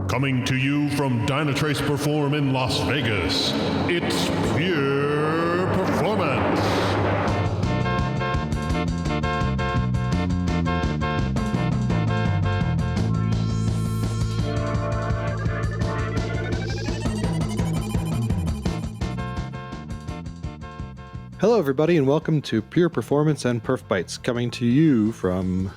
Coming to you from Dynatrace Perform in Las Vegas, it's Pure Performance. Hello, everybody, and welcome to Pure Performance and Perf Bytes, coming to you from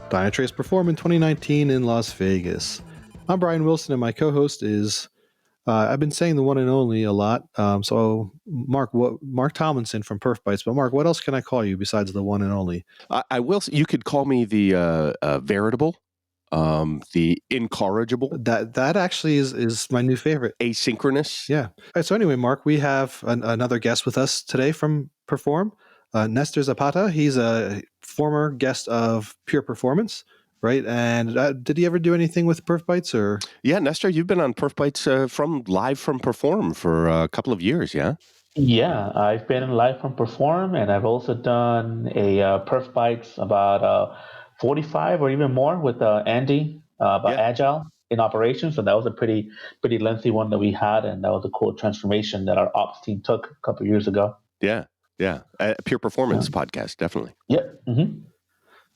Dynatrace Perform in 2019 in Las Vegas. I'm Brian Wilson, and my co-host is, I've been saying the one and only a lot, so Mark Tomlinson from Perf Bytes. But Mark, what else can I call you besides the one and only? I will. You could call me the veritable, the incorrigible, That actually is my new favorite. asynchronous. Yeah. All right, so anyway, Mark, we have another guest with us today from Perform, Nestor Zapata. He's a former guest of Pure Performance, right? And did he ever do anything with Perf Bytes or? Yeah, Nestor, you've been on Perf Bytes from Perform for a couple of years, yeah? Yeah, I've been live from Perform, and I've also done a Perf Bytes about 45 or even more with Andy about Agile in operations. So that was a pretty lengthy one that we had, and that was a cool transformation that our ops team took a couple of years ago. Yeah. Pure Performance podcast, definitely. Yep. Mm-hmm.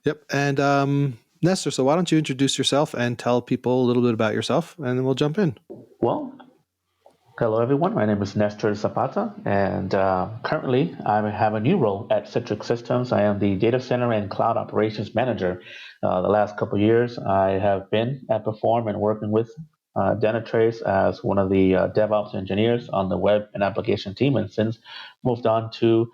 Yep. And Nestor, so why don't you introduce yourself and tell people a little bit about yourself, and then we'll jump in. Well, hello, everyone. My name is Nestor Zapata, and currently I have a new role at Citrix Systems. I am the Data Center and Cloud Operations Manager. The last couple of years, I have been at Perform and working with Dynatrace as one of the DevOps engineers on the web and application team, and since moved on to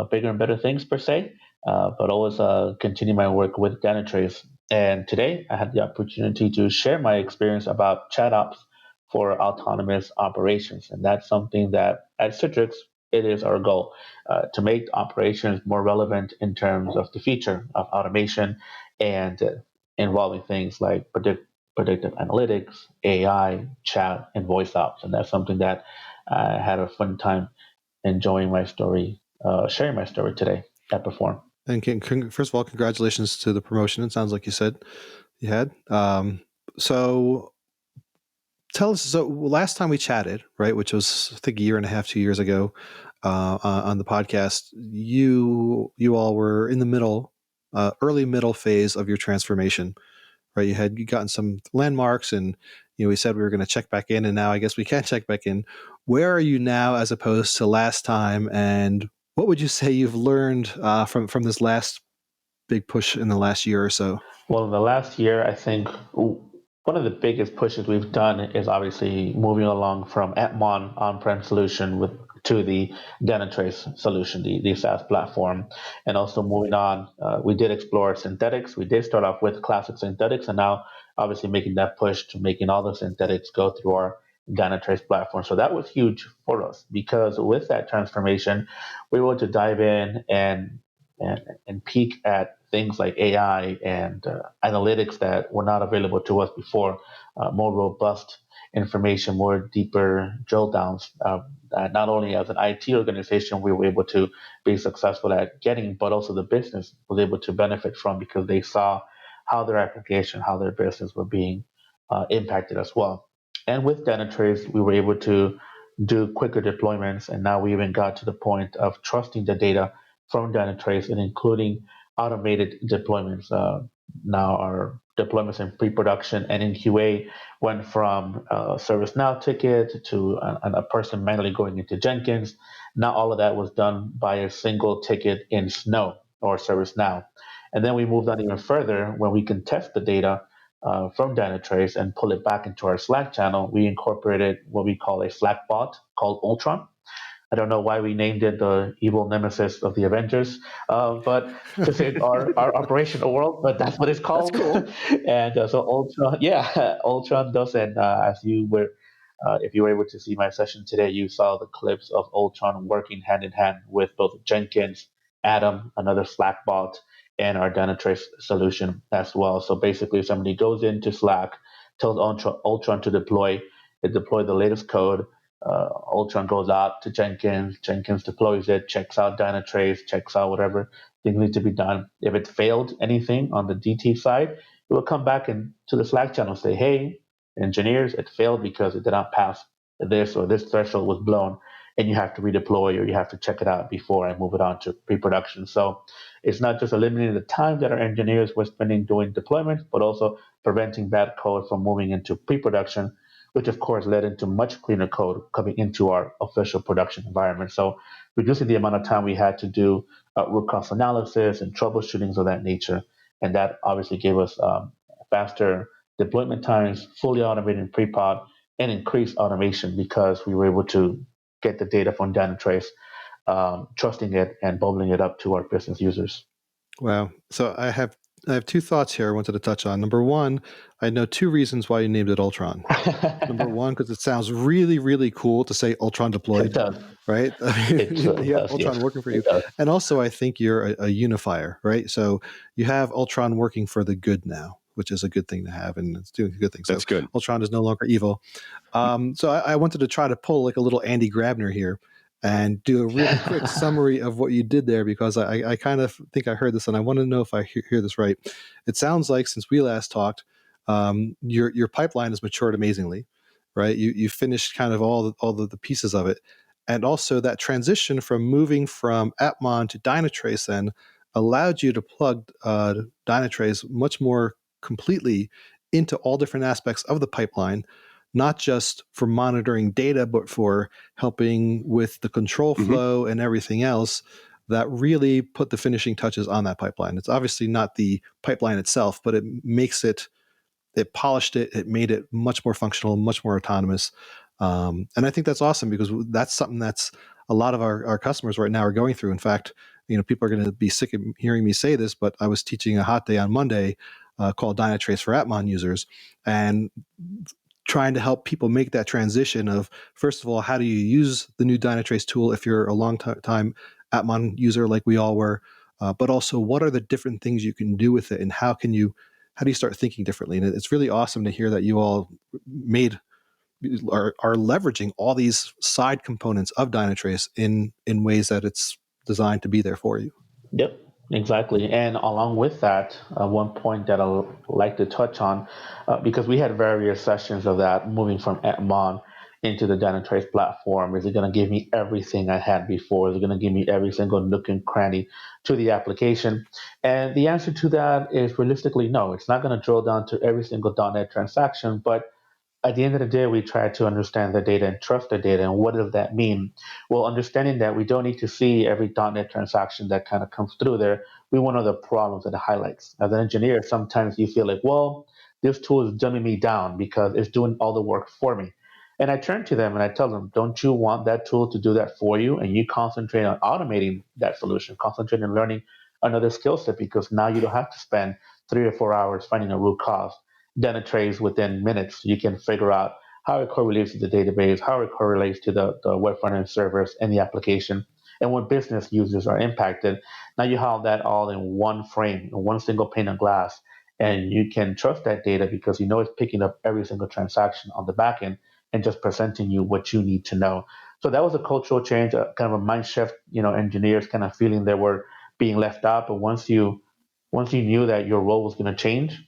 bigger and better things per se, but always continue my work with Dynatrace. And today, I had the opportunity to share my experience about ChatOps for autonomous operations. And that's something that at Citrix, it is our goal to make operations more relevant in terms of the feature of automation and involving things like predictive analytics, AI, chat, and voice ops. And that's something that I had a fun time enjoying my story, sharing my story today at Perform. And first of all, congratulations to the promotion. It sounds like you said you had. So tell us, so last time we chatted, right, which was I think a year and a half, 2 years ago, on the podcast, you all were in the early middle phase of your transformation, right? You had gotten some landmarks, and we said we were going to check back in, and now I guess we can check back in. Where are you now as opposed to last time, and what would you say you've learned from this last big push in the last year or so? Well, in the last year, I think one of the biggest pushes we've done is obviously moving along from Atmon on-prem solution to the Dynatrace solution, the SaaS platform, and also moving on. We did explore synthetics. We did start off with classic synthetics, and now obviously making that push to making all the synthetics go through our Dynatrace platform. So that was huge for us because with that transformation, we were able to dive in and peek at things like AI and analytics that were not available to us before, more robust information, more deeper drill downs. Not only as an IT organization, we were able to be successful at getting, but also the business was able to benefit from because they saw how their application, how their business were being impacted as well. And with Dynatrace, we were able to do quicker deployments, and now we even got to the point of trusting the data from Dynatrace and including automated deployments. Now our deployments in pre-production and in QA went from a ServiceNow ticket to a person manually going into Jenkins. Now all of that was done by a single ticket in Snow or ServiceNow. And then we moved on even further when we can test the data from Dynatrace and pull it back into our Slack channel. We incorporated what we call a Slack bot called Ultron. I don't know why we named it the evil nemesis of the Avengers, but to save our operational world, but that's what it's called. That's cool. And so Ultron does, and as you were, if you were able to see my session today, you saw the clips of Ultron working hand in hand with both Jenkins, Atom, another Slack bot, and our Dynatrace solution as well. So basically, if somebody goes into Slack, tells Ultron to deploy, it deploys the latest code. Ultron goes out to Jenkins deploys it, checks out Dynatrace, checks out whatever things need to be done. If it failed anything on the DT side, it will come back into the Slack channel and say, hey, engineers, it failed because it did not pass this, or this threshold was blown, and you have to redeploy or you have to check it out before I move it on to pre-production. So it's not just eliminating the time that our engineers were spending doing deployments, but also preventing bad code from moving into pre-production, which of course led into much cleaner code coming into our official production environment. So reducing the amount of time we had to do root cause analysis and troubleshootings of that nature. And that obviously gave us faster deployment times, fully automated pre-prod, and increased automation because we were able to get the data from Dynatrace, trusting it and bubbling it up to our business users. Wow. So I have two thoughts here I wanted to touch on. Number one, I know two reasons why you named it Ultron. Number one, because it sounds really, really cool to say Ultron deployed. It does. Right? It You have does, Ultron yes. working for It you. does. And also, I think you're a unifier, right? So you have Ultron working for the good now, which is a good thing to have, and it's doing a good thing. So That's good. Ultron is no longer evil. So I wanted to try to pull like a little Andy Grabner here and do a really quick summary of what you did there, because I kind of think I heard this, and I want to know if I hear this right. It sounds like since we last talked, your pipeline has matured amazingly, right? You finished kind of all the pieces of it, and also that transition from moving from Atmon to Dynatrace then allowed you to plug Dynatrace much more completely into all different aspects of the pipeline, not just for monitoring data, but for helping with the control flow and everything else that really put the finishing touches on that pipeline. It's obviously not the pipeline itself, but it makes it, it polished it, it made it much more functional, much more autonomous. And I think that's awesome, because that's something that's a lot of our customers right now are going through. In fact, people are going to be sick of hearing me say this, but I was teaching a hot day on Monday called Dynatrace for Atmon users, and trying to help people make that transition of, first of all, how do you use the new Dynatrace tool if you're a long time Atmon user like we all were, but also what are the different things you can do with it, and how do you start thinking differently? And it's really awesome to hear that you all are leveraging all these side components of Dynatrace in ways that it's designed to be there for you. Yep, exactly. And along with that, one point that I'd like to touch on, because we had various sessions of that moving from Atmon into the Dynatrace platform. Is it going to give me everything I had before? Is it going to give me every single nook and cranny to the application? And the answer to that is realistically no. It's not going to drill down to every single .NET transaction, but at the end of the day, we try to understand the data and trust the data. And what does that mean? Well, understanding that we don't need to see every .NET transaction that kind of comes through there. We want to know the problems that it highlights. As an engineer, sometimes you feel like, well, this tool is dumbing me down because it's doing all the work for me. And I turn to them and I tell them, don't you want that tool to do that for you? And you concentrate on automating that solution, concentrate on learning another skill set, because now you don't have to spend 3 or 4 hours finding a root cause. Dynatrace within minutes, you can figure out how it correlates to the database, how it correlates to the web front-end servers and the application, and when business users are impacted. Now you have that all in one frame, in one single pane of glass, and you can trust that data because you know it's picking up every single transaction on the back end and just presenting you what you need to know. So that was a cultural change, kind of a mind shift. Engineers kind of feeling they were being left out, but once you knew that your role was going to change,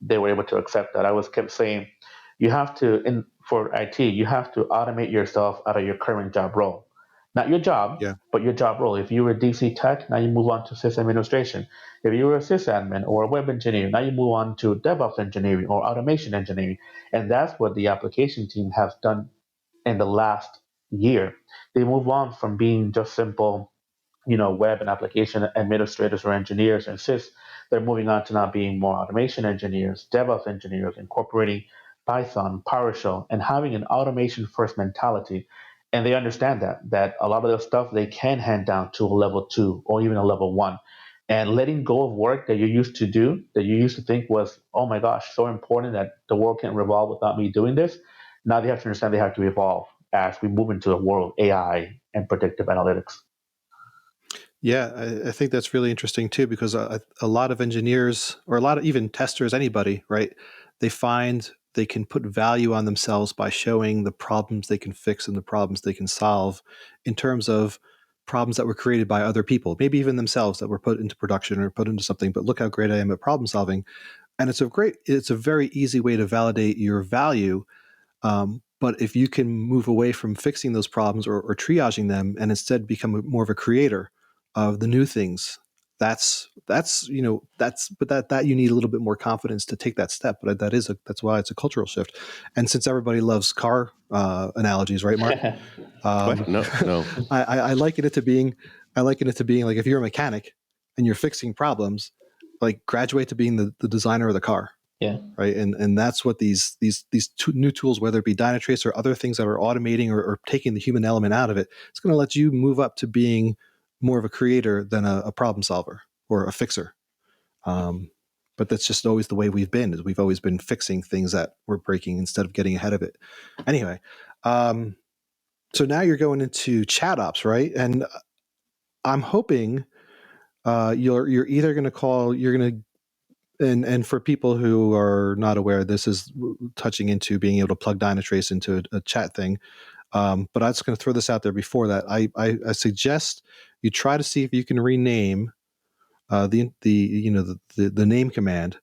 they were able to accept that. I was kept saying, you have to, for IT, you have to automate yourself out of your current job role. Not your job, Yeah. but your job role. If you were DC tech, now you move on to sys administration. If you were a sysadmin or a web engineer, now you move on to DevOps engineering or automation engineering. And that's what the application team has done in the last year. They move on from being just simple web and application administrators or engineers and sys. They're moving on to now being more automation engineers, DevOps engineers, incorporating Python, PowerShell, and having an automation first mentality. And they understand that a lot of the stuff they can hand down to a level 2 or even a level 1. And letting go of work that you used to do, that you used to think was, oh my gosh, so important that the world can't revolve without me doing this. Now they have to understand they have to evolve as we move into a world of AI and predictive analytics. Yeah, I think that's really interesting too, because a lot of engineers, or a lot of even testers, anybody, right? They find they can put value on themselves by showing the problems they can fix and the problems they can solve in terms of problems that were created by other people, maybe even themselves that were put into production or put into something. But look how great I am at problem solving. And it's a very easy way to validate your value. But if you can move away from fixing those problems or triaging them and instead become more of a creator of the new things, that you need a little bit more confidence to take that step. But that's why it's a cultural shift. And since everybody loves car analogies, right, Mark? What? No. I liken it to being like if you're a mechanic and you're fixing problems, like graduate to being the designer of the car. Yeah. Right. And that's what these new tools, whether it be Dynatrace or other things that are automating or taking the human element out of it, it's going to let you move up to being more of a creator than a problem solver or a fixer. But that's just always the way we've been, is we've always been fixing things that were breaking instead of getting ahead of it. Anyway, so now you're going into ChatOps, right? And I'm hoping you're either going to and for people who are not aware, this is touching into being able to plug Dynatrace into a chat thing. But I'm just going to throw this out there before that. I suggest you try to see if you can rename the name command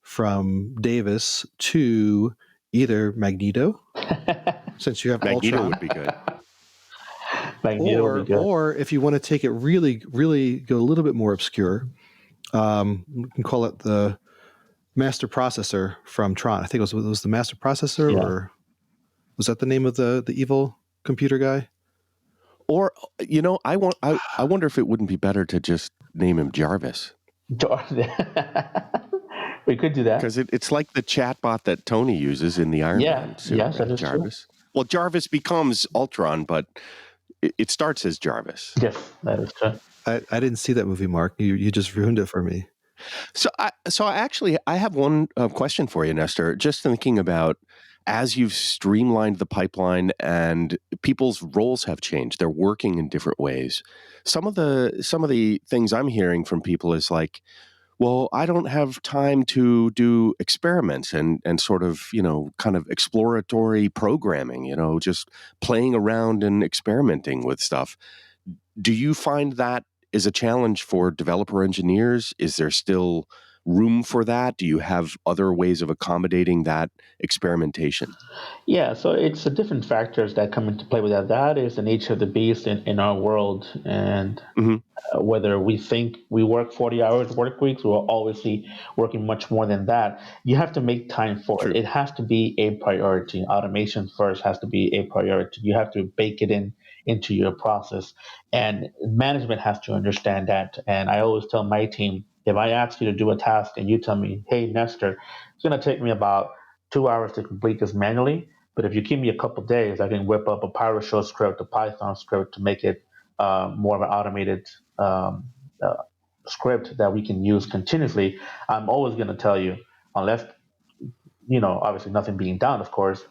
from Davis to either Magneto, since you have Magneto Ultron, would be good. Magneto would be good. or if you want to take it really, really go a little bit more obscure, we can call it the master processor from Tron. I think it was the master processor, or was that the name of the evil computer guy? Or I wonder if it wouldn't be better to just name him Jarvis. We could do that, because it's like the chatbot that Tony uses in the Iron Man suit. Yes, that is Jarvis. True. Well, Jarvis becomes Ultron, but it starts as Jarvis. Yes, that is true. I didn't see that movie, Mark. You just ruined it for me. So I have one question for you, Nestor. Just thinking about, as you've streamlined the pipeline and people's roles have changed, they're working in different ways. Some of the things I'm hearing from people is like, well, I don't have time to do experiments and sort of, kind of exploratory programming, just playing around and experimenting with stuff. Do you find that is a challenge for developer engineers? Is there still room for that? Do you have other ways of accommodating that experimentation? Yeah, so it's the different factors that come into play with that. That is the nature of the beast in our world. And whether we think we work 40 hours work weeks, we're obviously working much more than that. You have to make time for True. it. It has to be a priority. Automation first has to be a priority. You have to bake it into your process. And management has to understand that. And I always tell my team, if I ask you to do a task and you tell me, hey, Nestor, it's going to take me about 2 hours to complete this manually, but if you give me a couple days, I can whip up a PowerShell script, a Python script to make it more of an automated script that we can use continuously. I'm always going to tell you, unless obviously nothing being done, of course,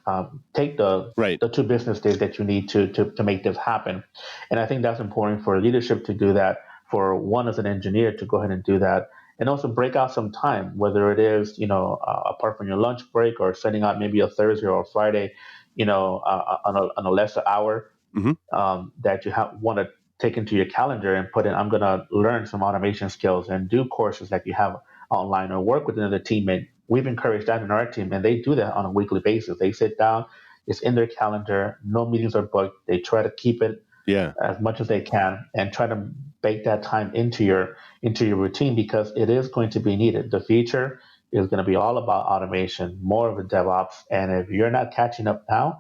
take the 2 business days that you need to make this happen. And I think that's important for leadership to do that, for one as an engineer to go ahead and do that, and also break out some time, whether it is, apart from your lunch break or sending out maybe a Thursday or a Friday, on a lesser hour that you want to take into your calendar and put in, I'm going to learn some automation skills and do courses that you have online or work with another teammate. We've encouraged that in our team, and they do that on a weekly basis. They sit down, it's in their calendar, no meetings are booked. They try to keep it as much as they can and try to bake that time into your routine, because it is going to be needed. The future is going to be all about automation, more of a DevOps. And if you're not catching up now,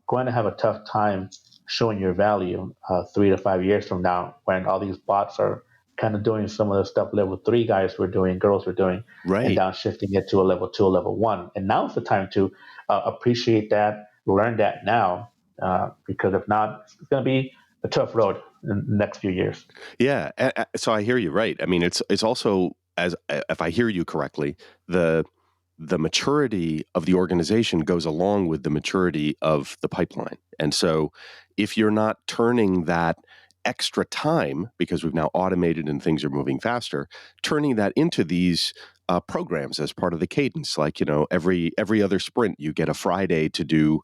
going to have a tough time showing your value 3 to 5 years from now, when all these bots are kind of doing some of the stuff level 3 guys were doing, girls were doing, and downshifting it to a level 2 or level 1. And now's the time to appreciate that, learn that now, because if not, it's going to be a tough road in the next few years. Yeah, so I hear you right. I mean, it's also, as if I hear you correctly, the maturity of the organization goes along with the maturity of the pipeline. And so if you're not turning that extra time, because we've now automated and things are moving faster, turning that into these programs as part of the cadence. Like, every other sprint, you get a Friday to do,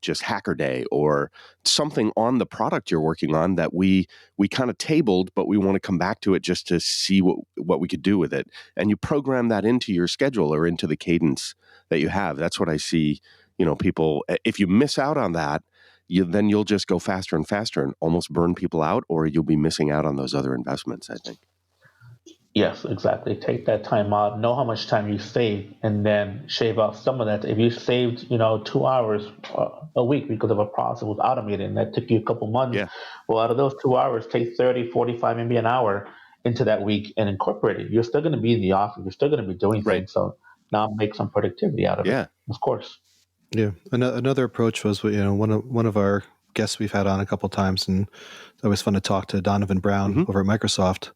just Hacker Day or something on the product you're working on that we kind of tabled, but we want to come back to it just to see what we could do with it. And you program that into your schedule or into the cadence that you have. That's what I see, people, if you miss out on that, then you'll just go faster and faster and almost burn people out, or you'll be missing out on those other investments, I think. Yes, exactly. Take that time out, know how much time you save, and then shave off some of that. If you saved, 2 hours a week because of a process was automated and that took you a couple months, Yeah. well, out of those 2 hours, take 30, 45, maybe an hour into that week and incorporate it. You're still going to be in the office. You're still going to be doing Right. things. So now make some productivity out of Yeah. it, of course. Yeah. Another approach was, one of our guests we've had on a couple of times, and it's always fun to talk to Donovan Brown over at Microsoft.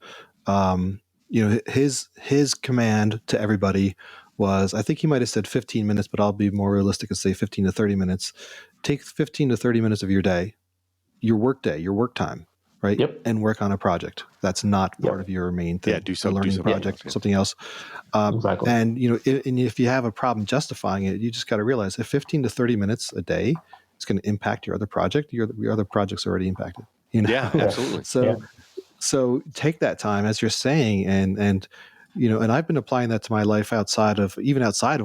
His command to everybody was, I think he might have said 15 minutes, but I'll be more realistic and say 15 to 30 minutes. Take 15 to 30 minutes of your day, your work day, your work time, right? Yep. And work on a project that's not part of your main thing. Yeah, do a learning something project, else, something else. Exactly. And if you have a problem justifying it, you just got to realize if 15 to 30 minutes a day is going to impact your other project, your other project's already impacted. Yeah, absolutely. So take that time, as you're saying, and I've been applying that to my life outside of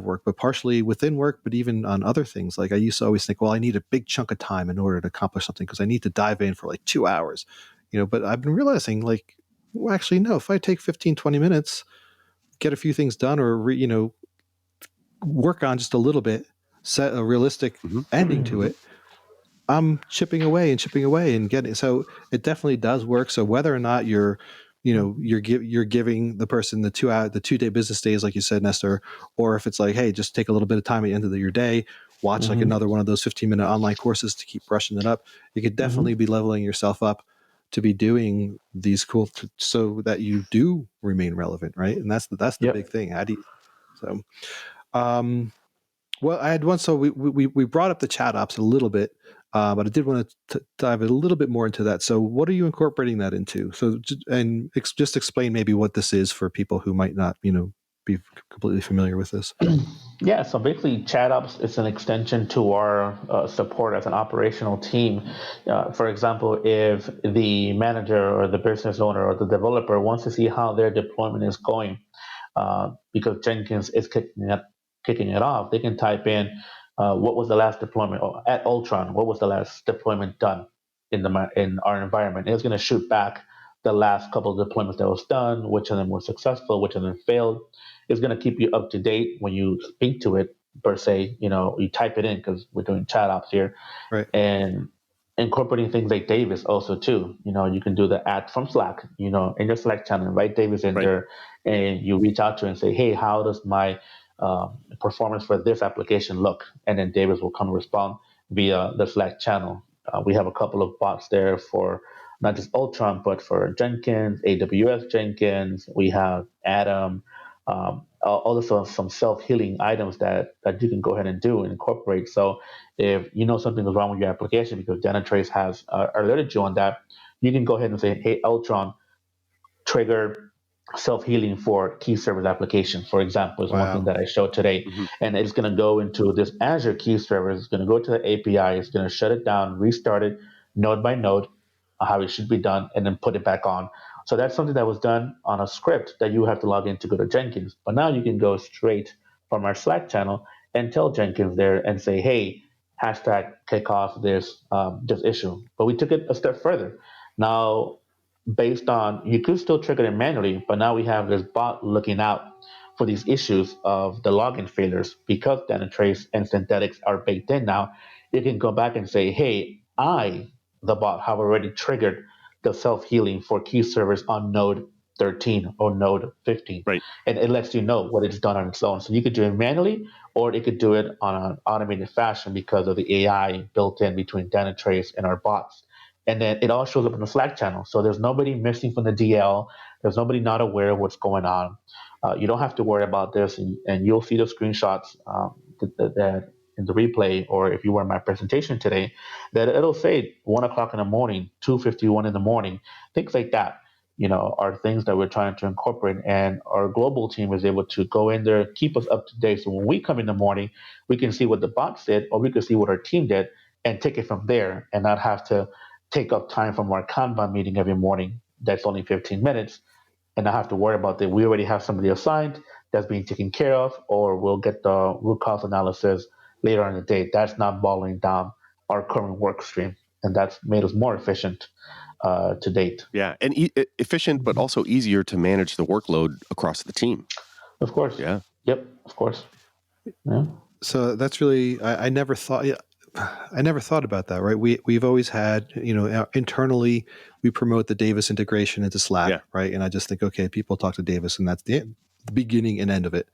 work, but partially within work, but even on other things. Like I used to always think, well, I need a big chunk of time in order to accomplish something because I need to dive in for like 2 hours, but I've been realizing like, well, actually, no, if I take 15, 20 minutes, get a few things done or, work on just a little bit, set a realistic ending to it, I'm chipping away and getting. So it definitely does work. So whether or not you're giving the person the 2-day business days, like you said, Nestor, or if it's like, hey, just take a little bit of time at the end of your day, watch like another one of those 15-minute online courses to keep brushing it up. You could definitely be leveling yourself up to be doing these so that you do remain relevant, right? And that's the big thing. How do you? So, well, I had one. So we brought up the ChatOps a little bit, but I did want to dive a little bit more into that. So, what are you incorporating that into? So, just explain maybe what this is for people who might not, be completely familiar with this. Yeah, so basically, ChatOps is an extension to our support as an operational team. For example, if the manager or the business owner or the developer wants to see how their deployment is going, because Jenkins is kicking it off, they can type in what was the last deployment, or at Ultron, what was the last deployment done in our environment. And it's going to shoot back the last couple of deployments that was done, which of them were successful, which of them failed. It's going to keep you up to date when you speak to it, per se. You type it in because we're doing chat ops here, Right. and incorporating things like Davis also too. You can do the add from Slack, in your Slack channel, invite Davis in there, and you reach out to him and say, hey, how does my performance for this application look? And then Davis will come respond via the Slack channel. We have a couple of bots there for not just Ultron, but for Jenkins, AWS Jenkins. We have Atom. Also some self-healing items that you can go ahead and do and incorporate. So if you know something is wrong with your application, because Dynatrace has alerted you on that, you can go ahead and say, hey, Ultron, trigger self-healing for key service application, for example, is one thing that I showed today. And it's going to go into this Azure key service. It's going to go to the API. It's going to shut it down, restart it node by node, how it should be done, and then put it back on. So that's something that was done on a script that you have to log in to go to Jenkins. But now you can go straight from our Slack channel and tell Jenkins there and say, hey, hashtag kick off this issue. But we took it a step further. Now, based on, you could still trigger it manually, but now we have this bot looking out for these issues of the login failures. Because Dynatrace and Synthetics are baked in now, you can go back and say, hey, the bot, have already triggered the self-healing for key servers on node 13 or node 15. Right. And it lets you know what it's done on its own. So you could do it manually, or it could do it on an automated fashion because of the AI built in between Dynatrace and our bots. And then it all shows up in the Slack channel. So there's nobody missing from the DL. There's nobody not aware of what's going on. You don't have to worry about this, and you'll see the screenshots that in the replay, or if you were in my presentation today, that it'll say 1 o'clock in the morning, 2:51 in the morning, things like that. are things that we're trying to incorporate. And our global team is able to go in there, keep us up to date. So when we come in the morning, we can see what the bots did, or we can see what our team did and take it from there and not have to take up time from our Kanban meeting every morning. That's only 15 minutes. And not have to worry about that. We already have somebody assigned that's being taken care of, or we'll get the root cause analysis later on in the day. That's not boggling down our current work stream. And that's made us more efficient to date. Yeah, and efficient, but also easier to manage the workload across the team. Of course. Yeah. Yep. Of course. Yeah. So that's really, I never thought, I never thought about that, right? We've always had, internally, we promote the Davis integration into Slack, right? And I just think, okay, people talk to Davis, and that's the beginning and end of it.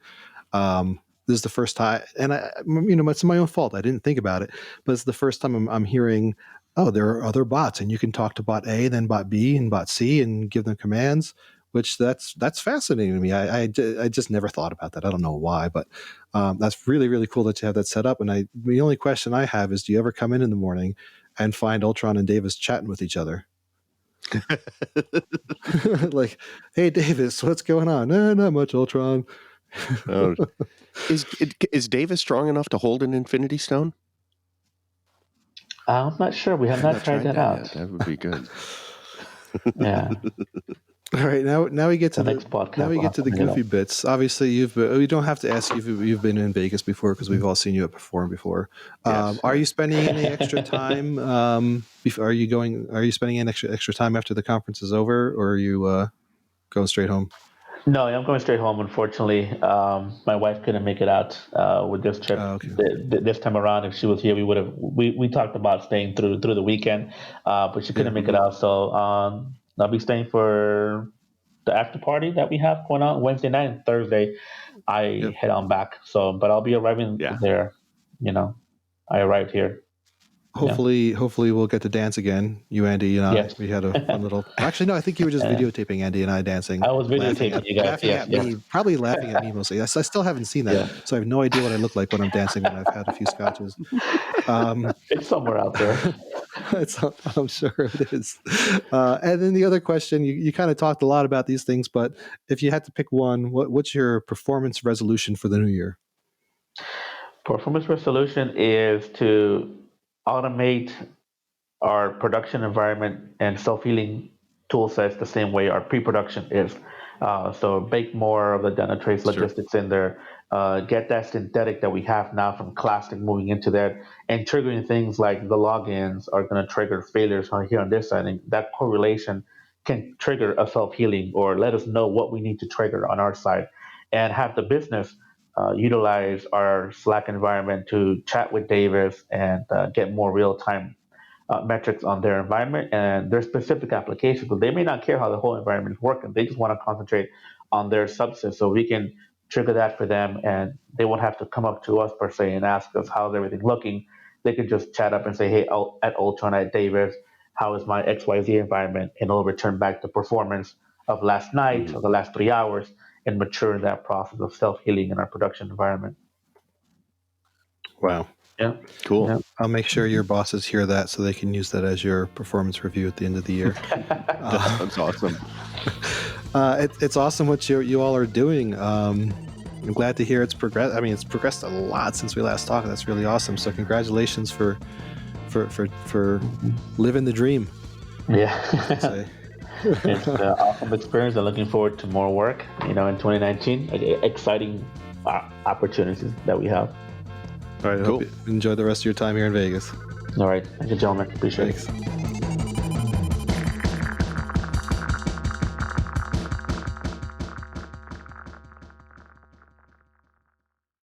This is the first time, and it's my own fault. I didn't think about it, but it's the first time I'm hearing, oh, there are other bots, and you can talk to bot A, then bot B, and bot C, and give them commands. Which that's fascinating to me. I just never thought about that. I don't know why, but that's really, really cool that you have that set up. And the only question I have is, do you ever come in the morning and find Ultron and Davis chatting with each other? Like, hey, Davis, what's going on? Not much, Ultron. Is Davis strong enough to hold an Infinity Stone? I'm not sure. We have not tried that out. Yet. That would be good. Yeah. All right, now we get to the goofy bits. Obviously, we don't have to ask you if you've been in Vegas before, because we've all seen you at Perform before. Yes. Are you spending any extra time? Are you spending any extra time after the conference is over, or are you going straight home? No, I'm going straight home. Unfortunately, my wife couldn't make it out with this trip this time around. If she was here, we would have. We talked about staying through the weekend, but she couldn't make it out. So I'll be staying for the after party that we have going on Wednesday night and Thursday. I head on back. So, but I'll be arriving there. I arrived here. Hopefully we'll get to dance again. You, Andy, and I. Yes. We had a fun little. Actually, no, I think you were just videotaping Andy and I dancing. I was videotaping you guys. Laughing at me, probably laughing at me mostly. I still haven't seen that, so I have no idea what I look like when I'm dancing when I've had a few scotches. It's somewhere out there. I'm sure it is. And then the other question, you kind of talked a lot about these things, but if you had to pick one, what's your performance resolution for the new year? Performance resolution is to automate our production environment and self-healing tool sets the same way our pre-production is. So bake more of the Dynatrace logistics in there, get that synthetic that we have now from Classic moving into that, and triggering things like the logins are going to trigger failures here on this side. And that correlation can trigger a self-healing or let us know what we need to trigger on our side, and have the business utilize our Slack environment to chat with Davis and get more real-time metrics on their environment and their specific applications. But they may not care how the whole environment is working. They just want to concentrate on their subset, so we can trigger that for them, and they won't have to come up to us per se and ask us how's everything looking. They can just chat up and say, hey, at Ultron, at Davis, how is my XYZ environment? And it'll return back the performance of last night or the last 3 hours, and mature that process of self-healing in our production environment. Wow. Yeah. Cool. Yeah. I'll make sure your bosses hear that so they can use that as your performance review at the end of the year. That's awesome. It's awesome what you all are doing. I'm glad to hear it's progressed. I mean, it's progressed a lot since we last talked. That's really awesome. So congratulations for living the dream. Yeah. It's an awesome experience. I'm looking forward to more work, in 2019. Exciting opportunities that we have. All right. I hope you enjoy the rest of your time here in Vegas. All right. Thank you, gentlemen. Appreciate it.